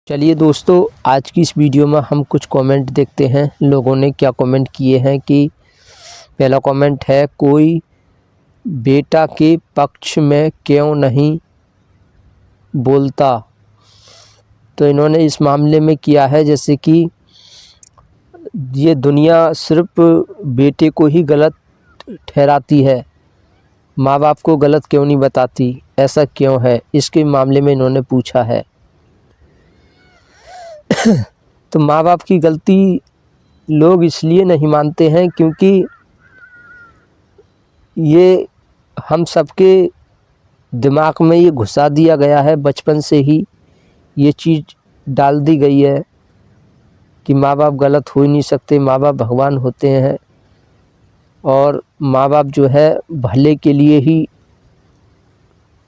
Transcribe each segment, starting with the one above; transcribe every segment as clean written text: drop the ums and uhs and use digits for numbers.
चलिए दोस्तों, आज की इस वीडियो में हम कुछ कमेंट देखते हैं लोगों ने क्या कमेंट किए हैं। कि पहला कमेंट है, कोई बेटा के पक्ष में क्यों नहीं बोलता। तो इन्होंने इस मामले में किया है जैसे कि ये दुनिया सिर्फ बेटे को ही गलत ठहराती है, माँ बाप को गलत क्यों नहीं बताती, ऐसा क्यों है, इसके मामले में इन्होंने पूछा है। तो माँ बाप की गलती लोग इसलिए नहीं मानते हैं क्योंकि ये हम सबके दिमाग में ये घुसा दिया गया है, बचपन से ही ये चीज़ डाल दी गई है कि माँ बाप गलत हो ही नहीं सकते, माँ बाप भगवान होते हैं और माँ बाप जो है भले के लिए ही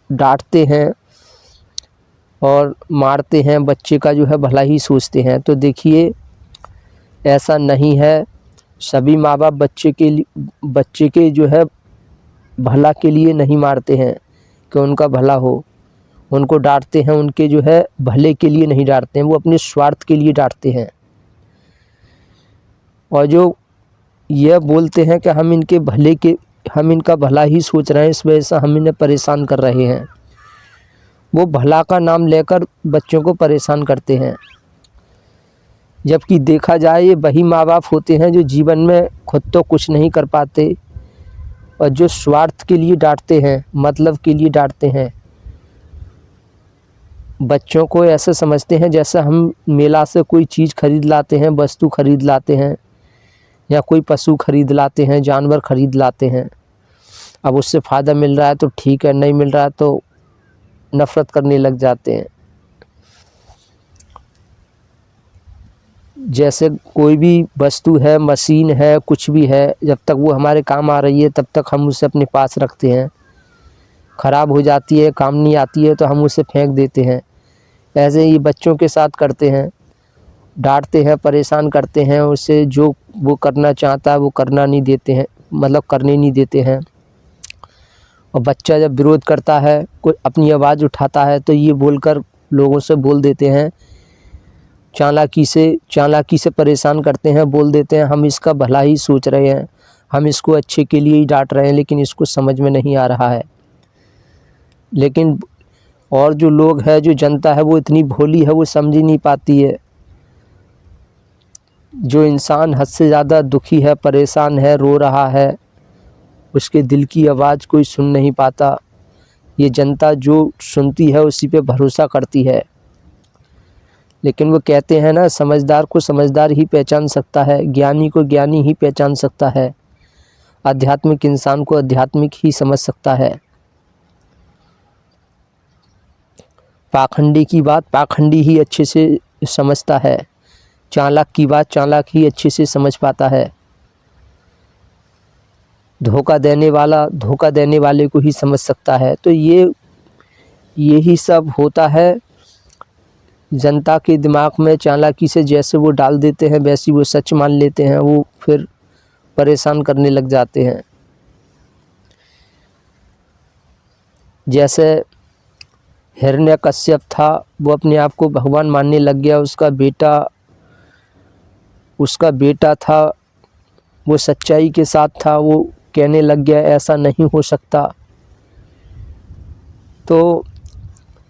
डांटते हैं और मारते हैं, बच्चे का जो है भला ही सोचते हैं। तो देखिए, ऐसा नहीं है। सभी माँ बाप बच्चे के जो है भला के लिए नहीं मारते हैं कि उनका भला हो, उनको डांटते हैं उनके जो है भले के लिए नहीं डांटते हैं, वो अपने स्वार्थ के लिए डांटते हैं। और जो यह बोलते हैं कि हम इनका भला ही सोच रहे हैं, इस वजह से हम इन्हें परेशान कर रहे हैं, वो भला का नाम लेकर बच्चों को परेशान करते हैं। जबकि देखा जाए ये वही माँ बाप होते हैं जो जीवन में खुद तो कुछ नहीं कर पाते और जो स्वार्थ के लिए डांटते हैं, मतलब के लिए डांटते हैं। बच्चों को ऐसे समझते हैं जैसे हम मेला से कोई चीज़ खरीद लाते हैं, वस्तु खरीद लाते हैं या कोई पशु खरीद लाते हैं, जानवर खरीद लाते हैं। अब उससे फ़ायदा मिल रहा है तो ठीक है, नहीं मिल रहा है तो नफ़रत करने लग जाते हैं। जैसे कोई भी वस्तु है, मशीन है, कुछ भी है, जब तक वो हमारे काम आ रही है तब तक हम उसे अपने पास रखते हैं। ख़राब हो जाती है, काम नहीं आती है तो हम उसे फेंक देते हैं। ऐसे ही बच्चों के साथ करते हैं, डांटते हैं, परेशान करते हैं, उसे जो वो करना चाहता है वो करना नहीं देते हैं, मतलब करने नहीं देते हैं। और बच्चा जब विरोध करता है, कोई अपनी आवाज़ उठाता है तो ये बोलकर लोगों से बोल देते हैं, चालाकी से परेशान करते हैं, बोल देते हैं हम इसका भला ही सोच रहे हैं, हम इसको अच्छे के लिए ही डांट रहे हैं, लेकिन इसको समझ में नहीं आ रहा है। लेकिन और जो लोग हैं, जो जनता है, वो इतनी भोली है, वो समझ ही नहीं पाती है। जो इंसान हद से ज़्यादा दुखी है, परेशान है, रो रहा है, उसके दिल की आवाज़ कोई सुन नहीं पाता। ये जनता जो सुनती है उसी पे भरोसा करती है। लेकिन वो कहते हैं ना, समझदार को समझदार ही पहचान सकता है, ज्ञानी को ज्ञानी ही पहचान सकता है, आध्यात्मिक इंसान को आध्यात्मिक ही समझ सकता है। पाखंडी की बात पाखंडी ही अच्छे से समझता है, चालाक की बात चालाक ही अच्छे से समझ पाता है, धोखा देने वाले को ही समझ सकता है। तो यही सब होता है जनता के दिमाग में। चालाकी से जैसे वो डाल देते हैं वैसे वो सच मान लेते हैं, वो फिर परेशान करने लग जाते हैं। जैसे हिरण्यकश्यप था, वो अपने आप को भगवान मानने लग गया, उसका बेटा था, वो सच्चाई के साथ था, वो कहने लग गया ऐसा नहीं हो सकता। तो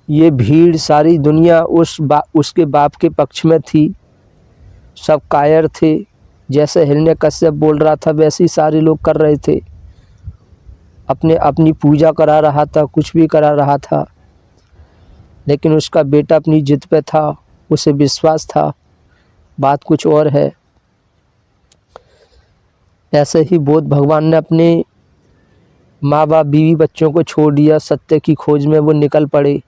ये भीड़, सारी दुनिया उसके बाप के पक्ष में थी, सब कायर थे। जैसे हिरण्यकश्यप बोल रहा था वैसे ही सारे लोग कर रहे थे, अपनी पूजा करा रहा था, कुछ भी करा रहा था। लेकिन उसका बेटा अपनी जिद पे था, उसे विश्वास था, बात कुछ और है। ऐसे ही बोध भगवान ने अपने माँ बाप, बीवी बच्चों को छोड़ दिया, सत्य की खोज में वो निकल पड़े।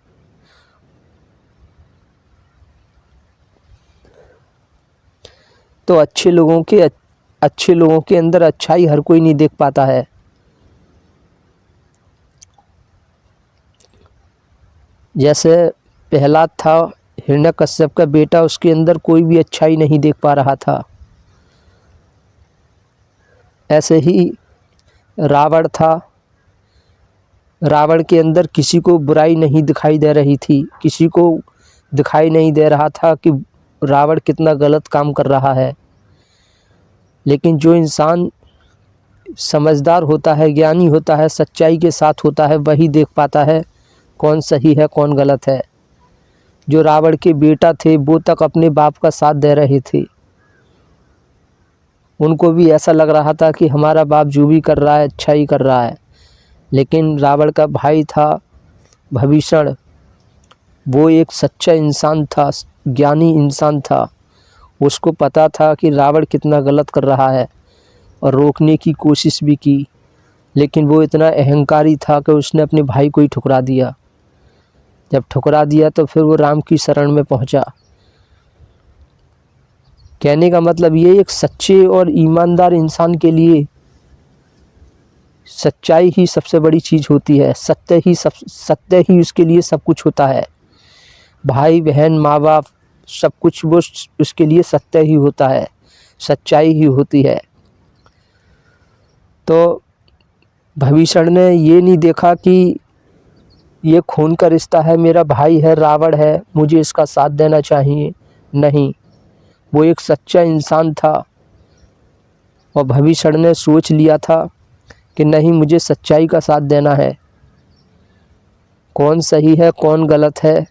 तो अच्छे लोगों के अंदर अच्छाई हर कोई नहीं देख पाता है। जैसे प्रहलाद था, हिरण्यकश्यप का बेटा, उसके अंदर कोई भी अच्छाई नहीं देख पा रहा था। ऐसे ही रावण था, रावण के अंदर किसी को बुराई नहीं दिखाई दे रही थी, किसी को दिखाई नहीं दे रहा था कि रावण कितना गलत काम कर रहा है। लेकिन जो इंसान समझदार होता है, ज्ञानी होता है, सच्चाई के साथ होता है, वही देख पाता है कौन सही है कौन गलत है। जो रावण के बेटा थे वो तक अपने बाप का साथ दे रहे थे। उनको भी ऐसा लग रहा था कि हमारा बाप जो भी कर रहा है अच्छा ही कर रहा है। लेकिन रावण का भाई था विभीषण, वो एक सच्चा इंसान था, ज्ञानी इंसान था। उसको पता था कि रावण कितना गलत कर रहा है और रोकने की कोशिश भी की, लेकिन वो इतना अहंकारी था कि उसने अपने भाई को ही ठुकरा दिया। जब ठुकरा दिया तो फिर वो राम की शरण में पहुंचा। कहने का मतलब ये, एक सच्चे और ईमानदार इंसान के लिए सच्चाई ही सबसे बड़ी चीज़ होती है। सत्य ही उसके लिए सब कुछ होता है। भाई बहन माँ बाप सब कुछ वो उसके लिए सत्य ही होता है, सच्चाई ही होती है। तो विभीषण ने ये नहीं देखा कि ये खून का रिश्ता है, मेरा भाई है, रावण है, मुझे इसका साथ देना चाहिए। नहीं, वो एक सच्चा इंसान था और विभीषण ने सोच लिया था कि नहीं, मुझे सच्चाई का साथ देना है। कौन सही है कौन गलत है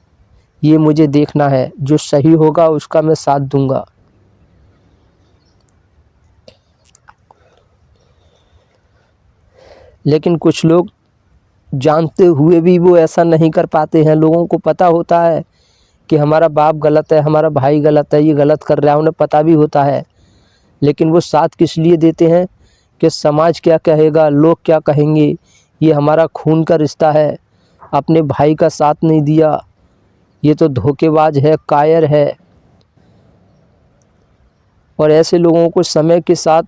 ये मुझे देखना है। जो सही होगा उसका मैं साथ दूंगा। लेकिन कुछ लोग जानते हुए भी वो ऐसा नहीं कर पाते हैं। लोगों को पता होता है कि हमारा बाप गलत है, हमारा भाई गलत है, ये गलत कर रहा है, उन्हें पता भी होता है। लेकिन वो साथ किस लिए देते हैं कि समाज क्या कहेगा, लोग क्या कहेंगे, ये हमारा खून का रिश्ता है, अपने भाई का साथ नहीं दिया, ये तो धोखेबाज है, कायर है। और ऐसे लोगों को समय के साथ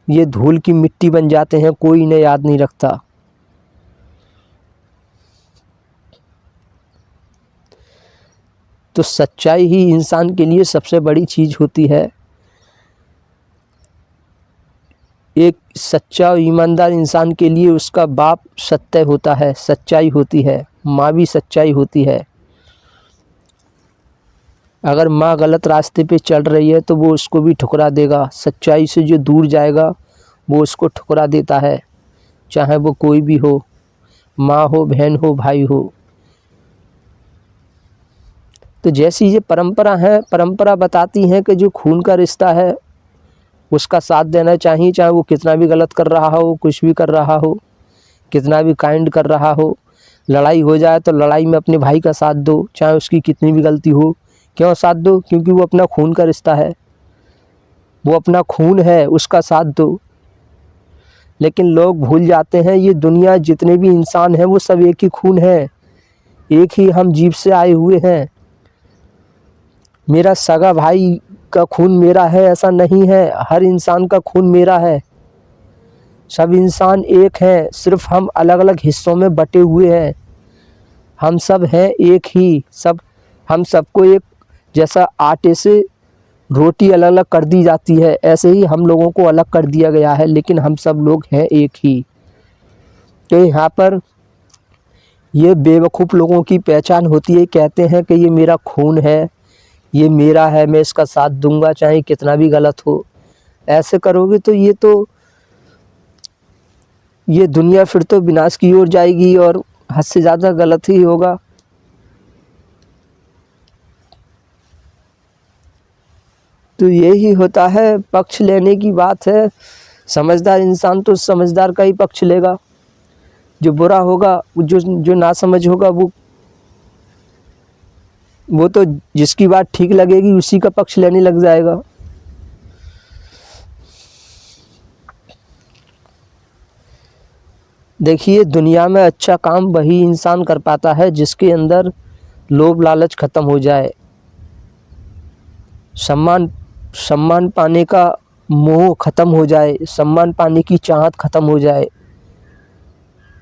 ये धूल की मिट्टी बन जाते हैं, कोई इन्हें याद नहीं रखता। तो सच्चाई ही इंसान के लिए सबसे बड़ी चीज़ होती है। एक सच्चा और ईमानदार इंसान के लिए उसका बाप सत्य होता है, सच्चाई होती है, माँ भी सच्चाई होती है। अगर माँ गलत रास्ते पे चल रही है तो वो उसको भी ठुकरा देगा। सच्चाई से जो दूर जाएगा वो उसको ठुकरा देता है, चाहे वो कोई भी हो, माँ हो, बहन हो, भाई हो। तो जैसी ये परंपरा है, परंपरा बताती है कि जो खून का रिश्ता है उसका साथ देना चाहिए, चाहे वो कितना भी गलत कर रहा हो, कुछ भी कर रहा हो, कितना भी काइंड कर रहा हो। लड़ाई हो जाए तो लड़ाई में अपने भाई का साथ दो, चाहे उसकी कितनी भी गलती हो। क्यों साथ दो? क्योंकि वो अपना खून का रिश्ता है, वो अपना खून है, उसका साथ दो। लेकिन लोग भूल जाते हैं ये दुनिया जितने भी इंसान हैं वो सब एक ही खून है, एक ही हम जीव से आए हुए हैं। मेरा सगा भाई का खून मेरा है ऐसा नहीं है, हर इंसान का खून मेरा है। सब इंसान एक हैं, सिर्फ हम अलग अलग हिस्सों में बटे हुए हैं। हम सब हैं एक ही, सब हम सबको एक जैसा आटे से रोटी अलग अलग कर दी जाती है, ऐसे ही हम लोगों को अलग कर दिया गया है, लेकिन हम सब लोग हैं एक ही। तो यहाँ पर ये बेवकूफ़ लोगों की पहचान होती है, कहते हैं कि ये मेरा खून है, ये मेरा है, मैं इसका साथ दूंगा चाहे कितना भी गलत हो। ऐसे करोगे तो ये दुनिया फिर तो विनाश की ओर जाएगी और हद से ज़्यादा गलत ही होगा। तो यही होता है, पक्ष लेने की बात है। समझदार इंसान तो समझदार का ही पक्ष लेगा, जो बुरा होगा, जो ना समझ होगा, वो तो जिसकी बात ठीक लगेगी उसी का पक्ष लेने लग जाएगा। देखिए, दुनिया में अच्छा काम वही इंसान कर पाता है जिसके अंदर लोभ लालच खत्म हो जाए, सम्मान पाने का मोह खत्म हो जाए, सम्मान पाने की चाहत खत्म हो जाए,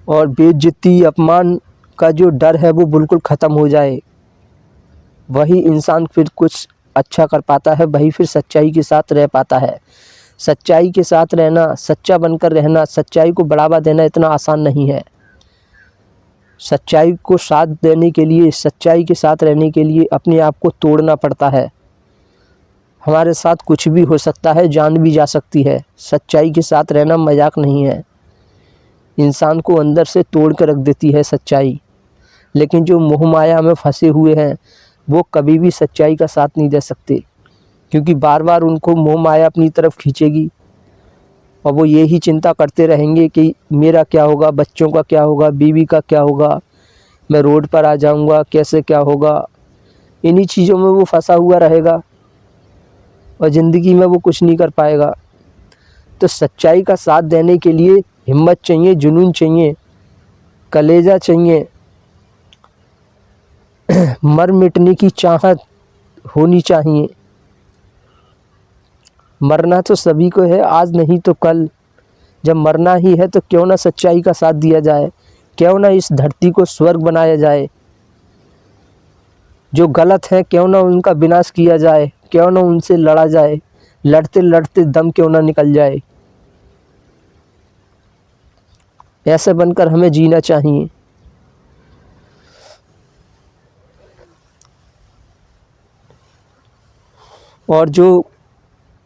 और बेइज्जती अपमान का जो डर है वो बिल्कुल ख़त्म हो जाए। वही इंसान फिर कुछ अच्छा कर पाता है, वही फिर सच्चाई के साथ रह पाता है। सच्चाई के साथ रहना, सच्चा बनकर रहना, सच्चाई को बढ़ावा देना इतना आसान नहीं है। सच्चाई को साथ देने के लिए, सच्चाई के साथ रहने के लिए अपने आप को तोड़ना पड़ता है। हमारे साथ कुछ भी हो सकता है, जान भी जा सकती है। सच्चाई के साथ रहना मजाक नहीं है। इंसान को अंदर से तोड़ कर रख देती है सच्चाई। लेकिन जो मोह माया में फंसे हुए हैं वो कभी भी सच्चाई का साथ नहीं दे सकते, क्योंकि बार बार उनको मोह माया अपनी तरफ खींचेगी और वो यही चिंता करते रहेंगे कि मेरा क्या होगा, बच्चों का क्या होगा, बीवी का क्या होगा, मैं रोड पर आ जाऊंगा, कैसे क्या होगा। इन्हीं चीज़ों में वो फंसा हुआ रहेगा और ज़िंदगी में वो कुछ नहीं कर पाएगा। तो सच्चाई का साथ देने के लिए हिम्मत चाहिए, जुनून चाहिए, कलेजा चाहिए, मर मिटने की चाहत होनी चाहिए। मरना तो सभी को है, आज नहीं तो कल। जब मरना ही है तो क्यों ना सच्चाई का साथ दिया जाए, क्यों ना इस धरती को स्वर्ग बनाया जाए। जो गलत है क्यों ना उनका विनाश किया जाए, क्यों ना उनसे लड़ा जाए, लड़ते लड़ते दम क्यों ना निकल जाए। ऐसे बनकर हमें जीना चाहिए। और जो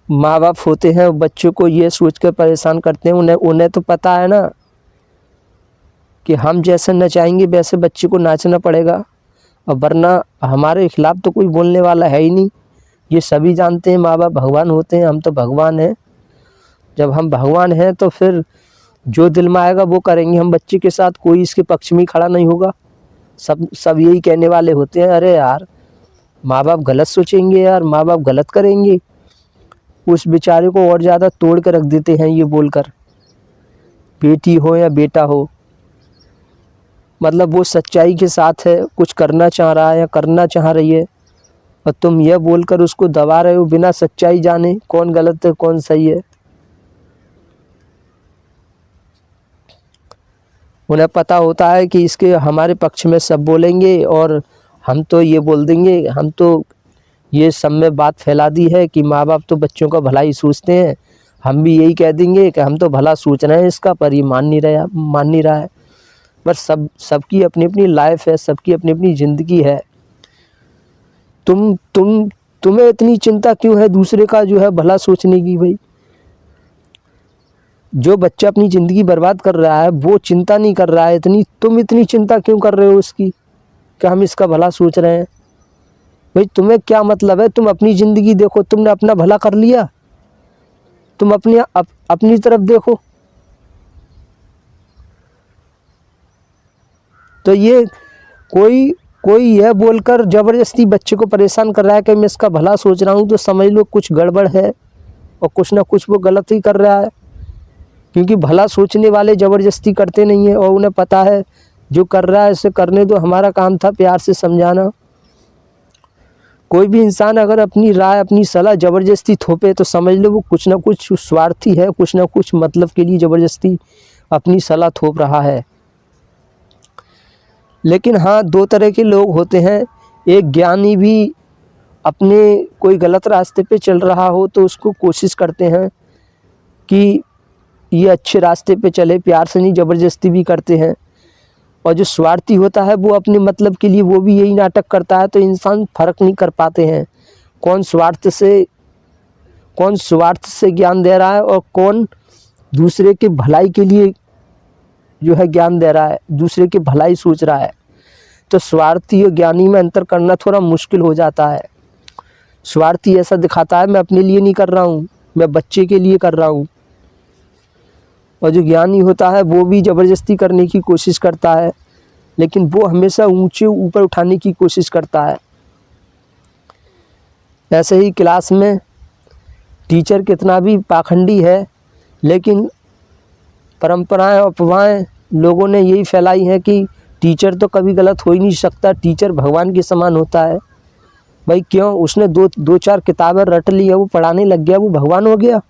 माँ बाप होते हैं बच्चों को ये सोच कर परेशान करते हैं, उन्हें तो पता है ना कि हम जैसे नचाएंगे वैसे बच्चे को नाचना पड़ेगा, और वरना हमारे खिलाफ तो कोई बोलने वाला है ही नहीं। ये सभी जानते हैं माँ बाप भगवान होते हैं, हम तो भगवान हैं। जब हम भगवान हैं तो फिर जो दिल में आएगा वो करेंगे हम बच्चे के साथ। कोई इसके पक्ष में खड़ा नहीं होगा। सब यही कहने वाले होते हैं, अरे यार माँ बाप गलत सोचेंगे, यार माँ बाप गलत करेंगे। उस बेचारे को और ज़्यादा तोड़ कर रख देते हैं ये बोलकर, बेटी हो या बेटा हो, मतलब वो सच्चाई के साथ है, कुछ करना चाह रहा है या करना चाह रही है, और तुम यह बोलकर उसको दबा रहे हो बिना सच्चाई जाने कौन गलत है कौन सही है। उन्हें पता होता है कि इसके हमारे पक्ष में सब बोलेंगे और हम तो ये बोल देंगे, हम तो ये सब में बात फैला दी है कि माँ बाप तो बच्चों का भला ही सोचते हैं। हम भी यही कह देंगे कि हम तो भला सोच रहे हैं इसका, पर ये मान नहीं रहा है। बस सबकी अपनी अपनी लाइफ है, सबकी अपनी अपनी ज़िंदगी है। तुम्हें इतनी चिंता क्यों है दूसरे का जो है भला सोचने की? भाई जो बच्चा अपनी ज़िंदगी बर्बाद कर रहा है वो चिंता नहीं कर रहा है इतनी, तुम इतनी चिंता क्यों कर रहे हो उसकी कि हम इसका भला सोच रहे हैं? भाई तुम्हें क्या मतलब है? तुम अपनी ज़िंदगी देखो, तुमने अपना भला कर लिया, तुम अपनी तरफ देखो। तो ये कोई यह बोलकर ज़बरदस्ती बच्चे को परेशान कर रहा है कि मैं इसका भला सोच रहा हूँ, तो समझ लो कुछ गड़बड़ है और कुछ ना कुछ वो गलत ही कर रहा है। क्योंकि भला सोचने वाले ज़बरदस्ती करते नहीं हैं और उन्हें पता है जो कर रहा है इसे करने दो, हमारा काम था प्यार से समझाना। कोई भी इंसान अगर अपनी राय अपनी सलाह ज़बरदस्ती थोपे तो समझ लो वो कुछ ना कुछ स्वार्थी है, कुछ ना कुछ मतलब के लिए ज़बरदस्ती अपनी सलाह थोप रहा है। लेकिन हाँ, दो तरह के लोग होते हैं। एक ज्ञानी भी अपने कोई गलत रास्ते पे चल रहा हो तो उसको कोशिश करते हैं कि ये अच्छे रास्ते पे चले, प्यार से नहीं ज़बरदस्ती भी करते हैं। और जो स्वार्थी होता है वो अपने मतलब के लिए वो भी यही नाटक करता है। तो इंसान फ़र्क नहीं कर पाते हैं कौन स्वार्थ से ज्ञान दे रहा है और कौन दूसरे के भलाई के लिए जो है ज्ञान दे रहा है, दूसरे की भलाई सोच रहा है। तो स्वार्थी और ज्ञानी में अंतर करना थोड़ा मुश्किल हो जाता है। स्वार्थी ऐसा दिखाता है मैं अपने लिए नहीं कर रहा हूँ, मैं बच्चे के लिए कर रहा हूँ, और जो ज्ञानी होता है वो भी ज़बरदस्ती करने की कोशिश करता है, लेकिन वो हमेशा ऊंचे ऊपर उठाने की कोशिश करता है। ऐसे ही क्लास में टीचर कितना भी पाखंडी है, लेकिन परंपराएं और अफवाहें लोगों ने यही फैलाई हैं कि टीचर तो कभी गलत हो ही नहीं सकता, टीचर भगवान के समान होता है। भाई क्यों? उसने दो चार किताबें रट ली है, वो पढ़ाने लग गया, वो भगवान हो गया?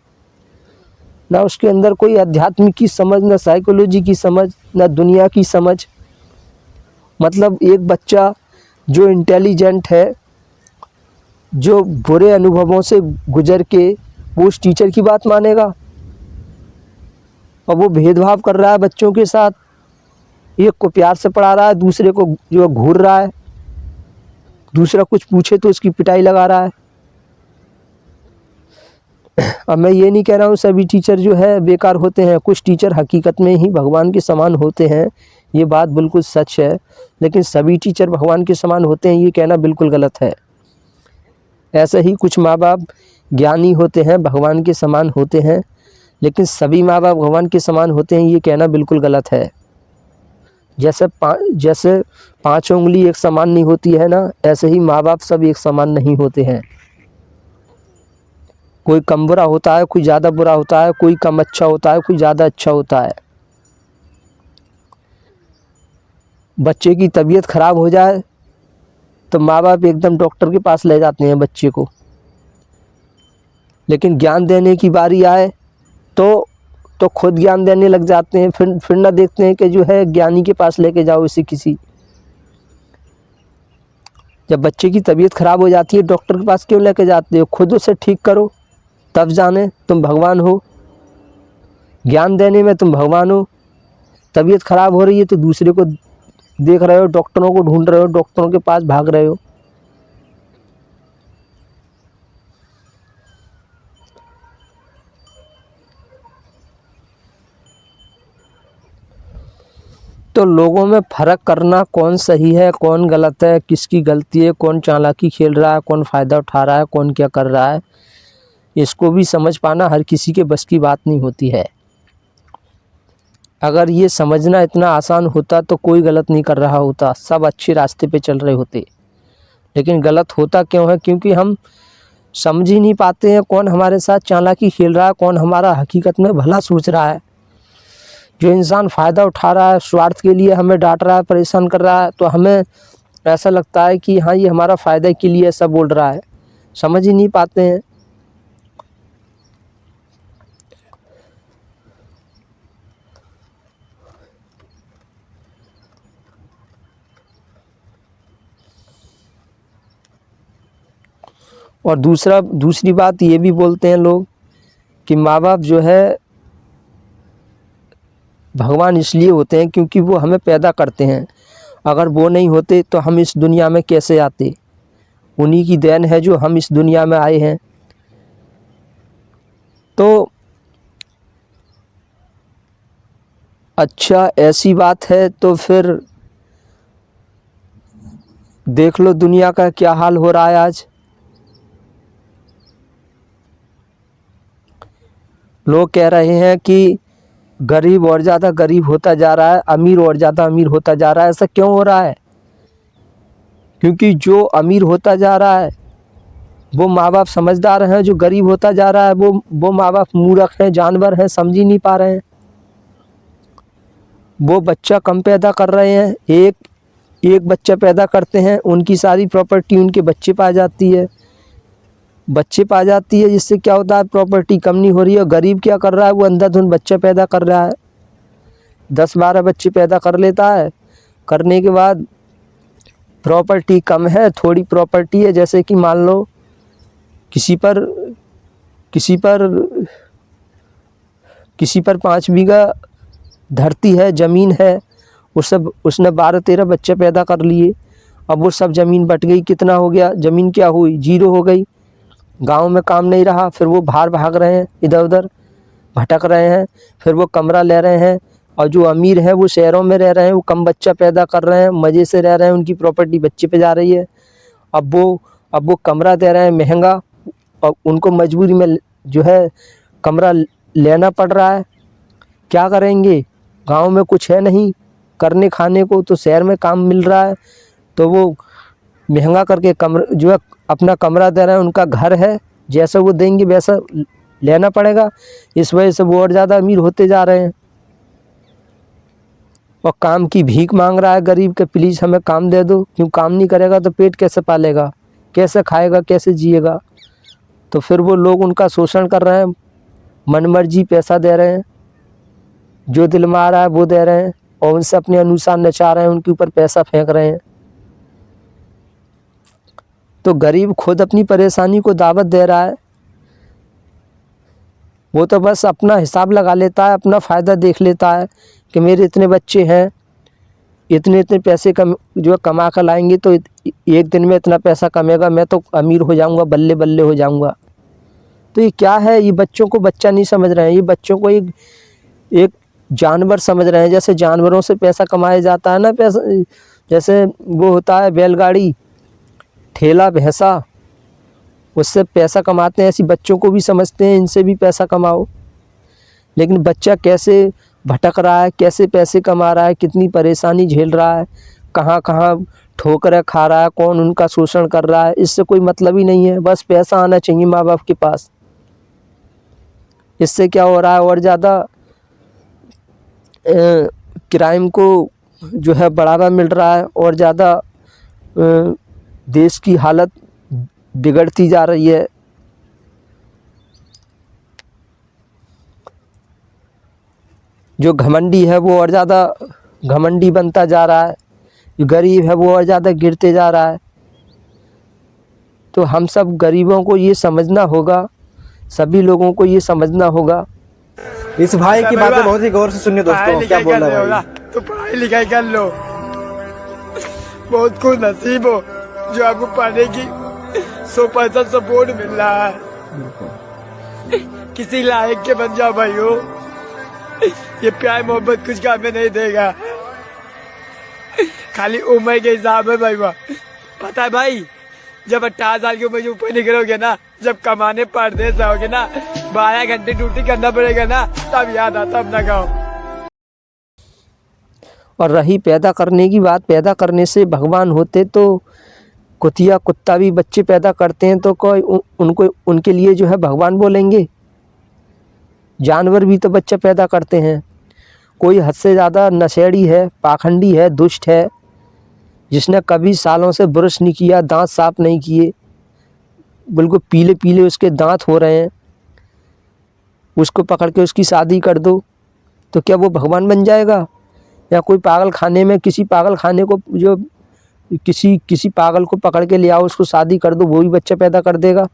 ना उसके अंदर कोई आध्यात्मिक की समझ, ना साइकोलॉजी की समझ, ना दुनिया की समझ। मतलब एक बच्चा जो इंटेलिजेंट है, जो बुरे अनुभवों से गुजर के वो उस टीचर की बात मानेगा? और वो भेदभाव कर रहा है बच्चों के साथ। एक को प्यार से पढ़ा रहा है, दूसरे को जो है घूर रहा है, दूसरा कुछ पूछे तो उसकी पिटाई लगा रहा है। अब मैं ये नहीं कह रहा हूँ सभी टीचर जो है बेकार होते हैं, कुछ टीचर हकीकत में ही भगवान के समान होते हैं, ये बात बिल्कुल सच है, लेकिन सभी टीचर भगवान के समान होते हैं ये कहना बिल्कुल गलत है। ऐसे ही कुछ माँ बाप ज्ञानी होते हैं, भगवान के समान होते हैं, लेकिन सभी माँ बाप भगवान के समान होते हैं ये कहना बिल्कुल गलत है। जैसे पाँच उंगली एक समान नहीं होती है ना, ऐसे ही माँ बाप सब एक समान नहीं होते हैं। कोई कम बुरा होता है, कोई ज़्यादा बुरा होता है, कोई कम अच्छा होता है, कोई ज़्यादा अच्छा होता है। बच्चे की तबीयत खराब हो जाए तो माँ बाप एकदम डॉक्टर के पास ले जाते हैं बच्चे को, लेकिन ज्ञान देने की बारी आए तो खुद ज्ञान देने लग जाते हैं, फिर ना देखते हैं कि जो है ज्ञानी के पास लेके जाओ इसे किसी। जब बच्चे की तबीयत खराब हो जाती है डॉक्टर के पास क्यों लेके जाते हो? खुद उसे ठीक करो, तब जाने तुम भगवान हो। ज्ञान देने में तुम भगवान हो। तबीयत खराब हो रही है तो दूसरे को देख रहे हो, डॉक्टरों को ढूंढ रहे हो, डॉक्टरों के पास भाग रहे हो। तो लोगों में फ़र्क करना कौन सही है कौन गलत है, किसकी गलती है, कौन चालाकी खेल रहा है, कौन फ़ायदा उठा रहा है, कौन क्या कर रहा है, इसको भी समझ पाना हर किसी के बस की बात नहीं होती है। अगर ये समझना इतना आसान होता तो कोई गलत नहीं कर रहा होता, सब अच्छे रास्ते पे चल रहे होते। लेकिन गलत होता क्यों है? क्योंकि हम समझ ही नहीं पाते हैं कौन हमारे साथ चालाकी खेल रहा है, कौन हमारा हकीकत में भला सोच रहा है। जो इंसान फ़ायदा उठा रहा है, स्वार्थ के लिए हमें डांट रहा है, परेशान कर रहा है, तो हमें ऐसा लगता है कि हाँ ये हमारा फ़ायदा के लिए ऐसा बोल रहा है। समझ ही नहीं पाते हैं। और दूसरी बात ये भी बोलते हैं लोग कि माँ बाप जो है भगवान इसलिए होते हैं क्योंकि वो हमें पैदा करते हैं, अगर वो नहीं होते तो हम इस दुनिया में कैसे आते? उन्हीं की देन है जो हम इस दुनिया में आए हैं। तो अच्छा ऐसी बात है तो फिर देख लो दुनिया का क्या हाल हो रहा है आज। लोग कह रहे हैं कि गरीब और ज़्यादा गरीब होता जा रहा है, अमीर और ज़्यादा अमीर होता जा रहा है। ऐसा क्यों हो रहा है? क्योंकि जो अमीर होता जा रहा है वो माँ बाप समझदार हैं, जो गरीब होता जा रहा है वो माँ बाप मूर्ख हैं, जानवर हैं, समझ ही नहीं पा रहे हैं। वो बच्चा कम पैदा कर रहे हैं, एक बच्चा पैदा करते हैं, उनकी सारी प्रॉपर्टी उनके बच्चे पे आ जाती है, जिससे क्या होता है प्रॉपर्टी कम नहीं हो रही है। गरीब क्या कर रहा है? वो अंधाधुंध बच्चा पैदा कर रहा है, 10-12 बच्चे पैदा कर लेता है, करने के बाद प्रॉपर्टी कम है, थोड़ी प्रॉपर्टी है, जैसे कि मान लो किसी पर 5 बीघा धरती है, ज़मीन है, उसने 12-13 बच्चे पैदा कर लिए। अब वो सब ज़मीन बट गई, कितना हो गया? ज़मीन क्या हुई? 0 हो गई। गांव में काम नहीं रहा, फिर वो बाहर भाग रहे हैं, इधर उधर भटक रहे हैं, फिर वो कमरा ले रहे हैं। और जो अमीर हैं वो शहरों में रह रहे हैं, वो कम बच्चा पैदा कर रहे हैं, मज़े से रह रहे हैं, उनकी प्रॉपर्टी बच्चे पे जा रही है। अब वो कमरा दे रहे हैं महंगा, और उनको मजबूरी में जो है कमरा लेना पड़ रहा है। क्या करेंगे? गांव में कुछ है नहीं करने खाने को, तो शहर में काम मिल रहा है, तो वो महंगा करके कमरा जो है अपना कमरा दे रहे हैं, उनका घर है, जैसा वो देंगे वैसा लेना पड़ेगा। इस वजह से वो और ज़्यादा अमीर होते जा रहे हैं। और काम की भीख मांग रहा है गरीब के, प्लीज़ हमें काम दे दो। क्यों? काम नहीं करेगा तो पेट कैसे पालेगा, कैसे खाएगा, कैसे जिएगा? तो फिर वो लोग उनका शोषण कर रहे हैं, मनमर्जी पैसा दे रहे हैं, जो दिल में आ रहा है वो दे रहे हैं, और उनसे अपने अनुसार नचा रहे हैं, उनके ऊपर पैसा फेंक रहे हैं। तो गरीब खुद अपनी परेशानी को दावत दे रहा है। वो तो बस अपना हिसाब लगा लेता है, अपना फ़ायदा देख लेता है कि मेरे इतने बच्चे हैं, इतने इतने पैसे जो कमा कर लाएंगे तो एक दिन में इतना पैसा कमेगा, मैं तो अमीर हो जाऊंगा, बल्ले बल्ले हो जाऊंगा। तो ये क्या है, ये बच्चों को बच्चा नहीं समझ रहे हैं, ये बच्चों को एक एक जानवर समझ रहे हैं। जैसे जानवरों से पैसा कमाया जाता है ना, पैसा जैसे वो होता है बैलगाड़ी, ठेला, भैंसा, उससे पैसा कमाते हैं, ऐसी बच्चों को भी समझते हैं इनसे भी पैसा कमाओ। लेकिन बच्चा कैसे भटक रहा है, कैसे पैसे कमा रहा है, कितनी परेशानी झेल रहा है, कहाँ कहाँ ठोकरें खा रहा है, कौन उनका शोषण कर रहा है, इससे कोई मतलब ही नहीं है। बस पैसा आना चाहिए माँ बाप के पास। इससे क्या हो रहा है, और ज़्यादा क्राइम को जो है बढ़ावा मिल रहा है, और ज़्यादा देश की हालत बिगड़ती जा रही है। जो घमंडी है वो और ज़्यादा घमंडी बनता जा रहा है, जो गरीब है वो और ज़्यादा गिरते जा रहा है। तो हम सब गरीबों को ये समझना होगा, सभी लोगों को ये समझना होगा। इस भाई की बातें बहुत ही गौर से सुनिए दोस्तों, क्या बोल रहा है भाई। तो पढ़ाई लिखाई कर लो, बहुत खुश नसीब हो जो आपको पढ़ने की 100% सपोर्ट मिल रहा है। किसी लायक के बन जाओ भाई हो, ये प्यार मोहब्बत कुछ काम में नहीं देगा, खाली उम्र के हिसाब है भाई। वाह, पता है भाई, जब 18 साल की उम्र से ऊपर निकलोगे ना, जब कमाने परदेश जाओगे ना, 12 घंटे ड्यूटी करना पड़ेगा ना, तब याद आता अपना गाँव। और रही पैदा करने की बात, पैदा करने से भगवान होते तो कुतिया कुत्ता भी बच्चे पैदा करते हैं तो कोई उनको उनके लिए जो है भगवान बोलेंगे? जानवर भी तो बच्चा पैदा करते हैं। कोई हद से ज़्यादा नशेड़ी है, पाखंडी है, दुष्ट है, जिसने कभी सालों से ब्रश नहीं किया, दांत साफ नहीं किए, बिल्कुल पीले पीले उसके दांत हो रहे हैं, उसको पकड़ के उसकी शादी कर दो तो क्या वो भगवान बन जाएगा? या कोई पागल खाने में किसी पागल खाने को जो किसी पागल को पकड़ के ले आओ, उसको शादी कर दो, वो भी बच्चा पैदा कर देगा,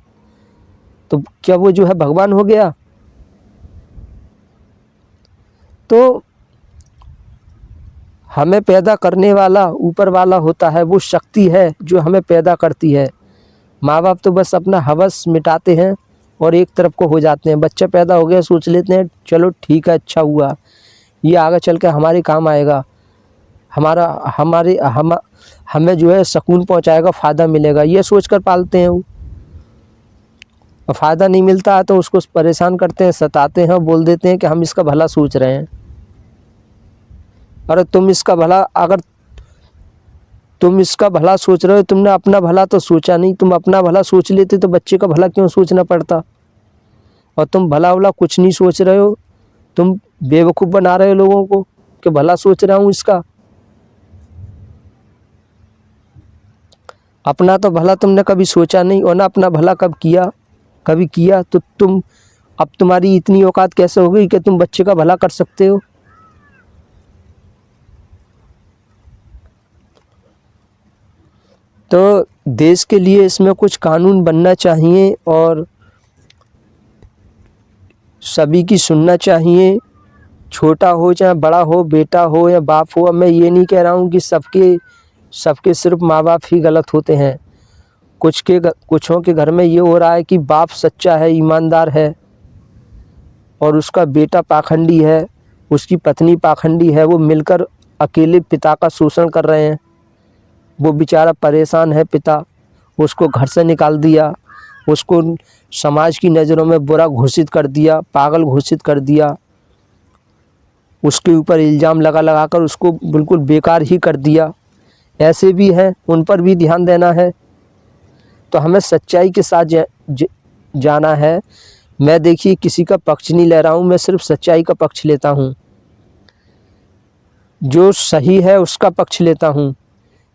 तो क्या वो जो है भगवान हो गया? तो हमें पैदा करने वाला ऊपर वाला होता है, वो शक्ति है जो हमें पैदा करती है। माँ बाप तो बस अपना हवस मिटाते हैं और एक तरफ को हो जाते हैं। बच्चा पैदा हो गया, सोच लेते हैं चलो ठीक है, अच्छा हुआ, ये आगे चल के हमारे काम आएगा, हमें जो है सुकून पहुंचाएगा, फ़ायदा मिलेगा, ये सोचकर पालते हैं वो। और फ़ायदा नहीं मिलता है तो उसको परेशान करते हैं, सताते हैं, बोल देते हैं कि हम इसका भला सोच रहे हैं। अरे तुम इसका भला, अगर तुम इसका भला सोच रहे हो, तुमने अपना भला तो सोचा नहीं। तुम अपना भला सोच लेते तो बच्चे का भला क्यों सोचना पड़ता? और तुम भला भला कुछ नहीं सोच रहे हो, तुम बेवकूफ़ बना रहे हो लोगों को कि भला सोच रहा हूँ इसका। अपना तो भला तुमने कभी सोचा नहीं, और ना अपना भला कभी किया तो अब तुम्हारी इतनी औकात कैसे हो गई कि तुम बच्चे का भला कर सकते हो? तो देश के लिए इसमें कुछ कानून बनना चाहिए और सभी की सुनना चाहिए, छोटा हो चाहे बड़ा हो, बेटा हो या बाप हो। अब मैं ये नहीं कह रहा हूँ कि सबके सिर्फ माँ बाप ही गलत होते हैं। कुछों के घर में ये हो रहा है कि बाप सच्चा है, ईमानदार है, और उसका बेटा पाखंडी है, उसकी पत्नी पाखंडी है, वो मिलकर अकेले पिता का शोषण कर रहे हैं। वो बेचारा परेशान है, पिता उसको घर से निकाल दिया, उसको समाज की नज़रों में बुरा घोषित कर दिया, पागल घोषित कर दिया, उसके ऊपर इल्ज़ाम लगा कर उसको बिल्कुल बेकार ही कर दिया। ऐसे भी हैं, उन पर भी ध्यान देना है। तो हमें सच्चाई के साथ जाना है। मैं देखिए किसी का पक्ष नहीं ले रहा हूँ, मैं सिर्फ सच्चाई का पक्ष लेता हूँ, जो सही है उसका पक्ष लेता हूँ।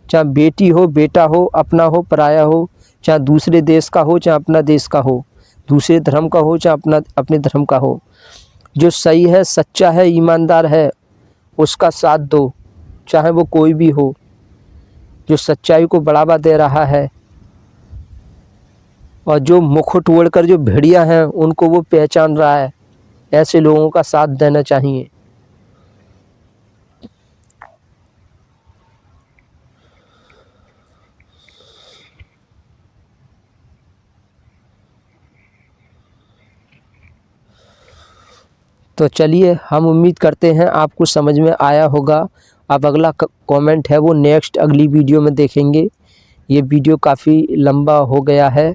चाहे बेटी हो, बेटा हो, अपना हो, पराया हो, चाहे दूसरे देश का हो, चाहे अपना देश का हो, दूसरे धर्म का हो, चाहे अपने धर्म का हो, जो सही है, सच्चा है, ईमानदार है, उसका साथ दो, चाहे वो कोई भी हो। जो सच्चाई को बढ़ावा दे रहा है और जो मुकुट ओढ़कर जो भेड़िया हैं उनको वो पहचान रहा है, ऐसे लोगों का साथ देना चाहिए। तो चलिए, हम उम्मीद करते हैं आपको समझ में आया होगा। अब अगला कमेंट है वो नेक्स्ट अगली वीडियो में देखेंगे। ये वीडियो काफ़ी लंबा हो गया है।